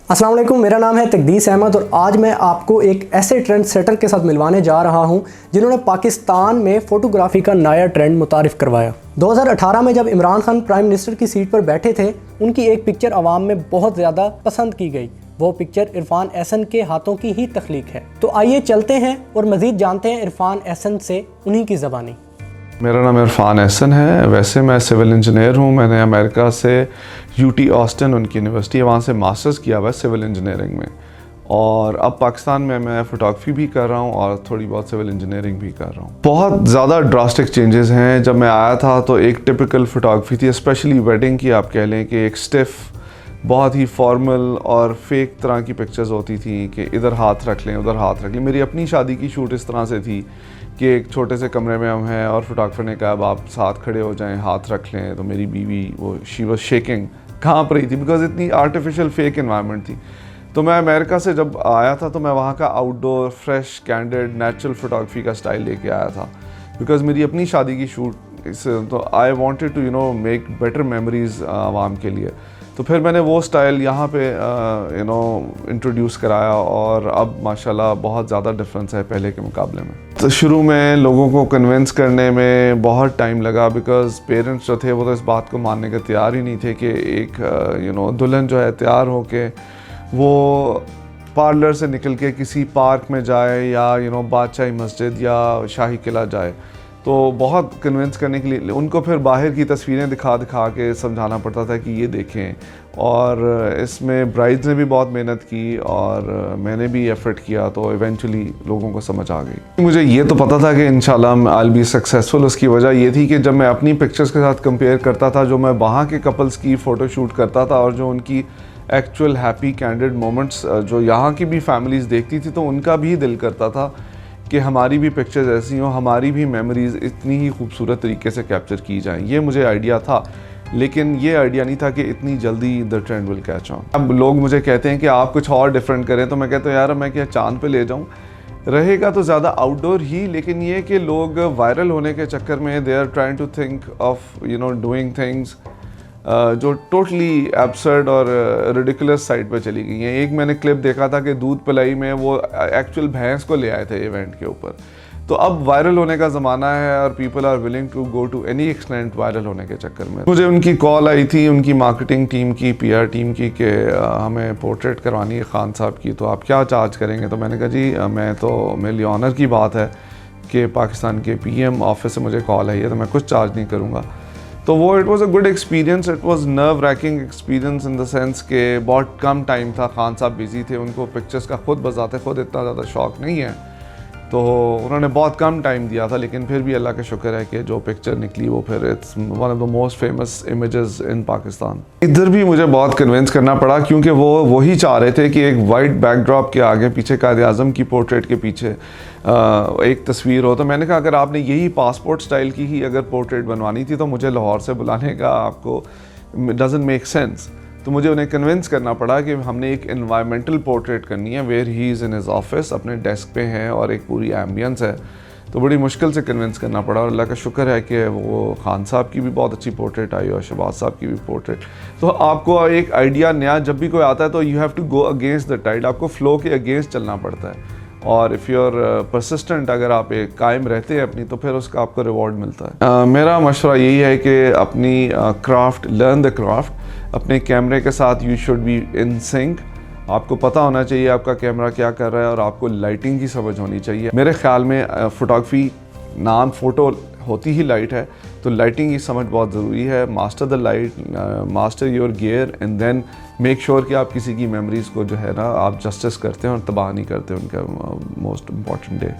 अस्सलाम वालेकुम, मेरा नाम है तकदीस अहमद और आज मैं आपको एक ऐसे ट्रेंड सेटर के साथ मिलवाने जा रहा हूं जिन्होंने पाकिस्तान में फ़ोटोग्राफ़ी का नया ट्रेंड मुतारिफ़ करवाया। 2018 में जब इमरान खान प्राइम मिनिस्टर की सीट पर बैठे थे, उनकी एक पिक्चर आवाम में बहुत ज़्यादा पसंद की गई। वो पिक्चर इरफान एहसन के हाथों की ही तख्लीक है। तो आइए चलते हैं और मज़ीद जानते हैं इरफान एहसन से उन्हीं की ज़बानी। मेरा नाम इरफान एहसन है। वैसे मैं सिविल इंजीनियर हूँ। मैंने अमेरिका से यूटी ऑस्टिन उनकी यूनिवर्सिटी है, वहाँ से मास्टर्स किया हुआ है सिविल इंजीनियरिंग में, और अब पाकिस्तान में मैं फ़ोटोग्राफी भी कर रहा हूँ और थोड़ी बहुत सिविल इंजीनियरिंग भी कर रहा हूँ। बहुत ज़्यादा ड्रास्टिक चेंजेस हैं। जब मैं आया था तो एक टिपिकल फ़ोटोग्राफी थी, स्पेशली वेडिंग की। आप कह लें कि एक स्टिफ, बहुत ही फॉर्मल और फेक तरह की पिक्चर्स होती थी कि इधर हाथ रख लें, उधर हाथ रख लें। मेरी अपनी शादी की शूट इस तरह से थी कि एक छोटे से कमरे में हम हैं और फोटोग्राफर ने कहा अब आप साथ खड़े हो जाएं, हाथ रख लें। तो मेरी बीवी वो शी वाज शेकिंग, कांप रही थी, बिकॉज इतनी आर्टिफिशियल फेक एनवायरनमेंट थी। तो मैं अमेरिका से जब आया था तो मैं वहाँ का outdoor fresh candid natural photography का स्टाइल लेके आया था, बिकॉज मेरी अपनी शादी की शूट तो I wanted to make better memories आवाम के लिए। तो फिर मैंने वो स्टाइल यहाँ पे इंट्रोड्यूस कराया और अब माशाल्लाह बहुत ज़्यादा डिफरेंस है पहले के मुकाबले में। तो शुरू में लोगों को कन्विंस करने में बहुत टाइम लगा, बिकॉज पेरेंट्स जो थे वो तो इस बात को मानने के तैयार ही नहीं थे कि एक दुल्हन जो है तैयार होके वो पार्लर से निकल के किसी पार्क में जाए या बादशाही मस्जिद या शाही किला जाए। तो बहुत कन्विंस करने के लिए उनको फिर बाहर की तस्वीरें दिखा के समझाना पड़ता था कि ये देखें। और इसमें ब्राइड्स ने भी बहुत मेहनत की और मैंने भी एफर्ट किया, तो इवेंचुअली लोगों को समझ आ गई। मुझे ये तो पता था कि इंशाल्लाह आई विल बी सक्सेसफुल। उसकी वजह ये थी कि जब मैं अपनी पिक्चर्स के साथ कंपेयर करता था, जो मैं वहाँ के कपल्स की फ़ोटो शूट करता था और जो उनकी एक्चुअल हैप्पी कैंडिड मोमेंट्स जो यहाँ की भी फैमिलीज़ देखती थी, तो उनका भी दिल करता था कि हमारी भी पिक्चर्स ऐसी हों, हमारी भी मेमोरीज़ इतनी ही खूबसूरत तरीके से कैप्चर की जाएं। ये मुझे आइडिया था, लेकिन ये आइडिया नहीं था कि इतनी जल्दी the trend will catch on. अब लोग मुझे कहते हैं कि आप कुछ और डिफरेंट करें, तो मैं कहता हूँ यार मैं क्या चांद पे ले जाऊँ। रहेगा तो ज़्यादा आउटडोर ही, लेकिन ये कि लोग वायरल होने के चक्कर में they are trying to think of doing things जो टोटली एब्सर्ड और रिडिकुलस साइड पे चली गई हैं। एक मैंने क्लिप देखा था कि दूध पिलाई में वो एक्चुअल भैंस को ले आए थे इवेंट के ऊपर। तो अब वायरल होने का ज़माना है और people are willing to go to any extent viral होने के चक्कर में। मुझे उनकी कॉल आई थी, उनकी मार्केटिंग टीम की, PR टीम की, कि हमें पोर्ट्रेट करवानी है खान साहब की, तो आप क्या चार्ज करेंगे। तो मैंने कहा जी मेरे लिए ऑनर की बात है कि पाकिस्तान के PM ऑफिस से मुझे कॉल आई है, तो मैं कुछ चार्ज नहीं करूँगा। तो वो it was a good experience. It was nerve ranking experience in the sense के बहुत कम टाइम था, खान साहब बिजी थे, उनको पिक्चर्स का खुद बजाते खुद इतना ज़्यादा शौक नहीं है, तो उन्होंने बहुत कम टाइम दिया था। लेकिन फिर भी अल्लाह का शुक्र है कि जो पिक्चर निकली वो फिर it's one of the most famous images in Pakistan. इधर भी मुझे बहुत कन्विंस करना पड़ा, क्योंकि वो वही चाह रहे थे कि एक वाइट बैकड्रॉप के आगे पीछे कायद-ए-आज़म की पोर्ट्रेट के पीछे एक तस्वीर हो। तो मैंने कहा अगर आपने यही पासपोर्ट स्टाइल की ही अगर पोर्ट्रेट बनवानी थी तो मुझे लाहौर से बुलाने का आपको डजंट मेक सेंस। तो मुझे उन्हें कन्विंस करना पड़ा कि हमने एक एनवायरमेंटल पोर्ट्रेट करनी है where he is in his office, अपने डेस्क पे हैं और एक पूरी एम्बियंस है। तो बड़ी मुश्किल से कन्विंस करना पड़ा और अल्लाह का शुक्र है कि वो खान साहब की भी बहुत अच्छी पोर्ट्रेट आई और शहबाज साहब की भी पोर्ट्रेट। तो आपको एक आइडिया नया जब भी कोई आता है तो you have to go against the tide, आपको फ्लो के अगेंस्ट चलना पड़ता है। और इफ़ यू आर परसिस्टेंट, अगर आप एक कायम रहते हैं अपनी, तो फिर उसका आपको रिवॉर्ड मिलता है। मेरा मशवरा यही है कि अपनी क्राफ्ट, लर्न द क्राफ्ट। अपने कैमरे के साथ you should be in sync. आपको पता होना चाहिए आपका कैमरा क्या कर रहा है और आपको लाइटिंग की समझ होनी चाहिए। मेरे ख्याल में फ़ोटोग्राफी नाम फ़ोटो होती ही लाइट है, तो लाइटिंग की समझ बहुत ज़रूरी है। Master the light, master your gear, and then make sure कि आप किसी की मेमोरीज़ को जो है ना आप जस्टिस करते हैं और तबाह नहीं करते उनका मोस्ट इम्पॉर्टेंट डे।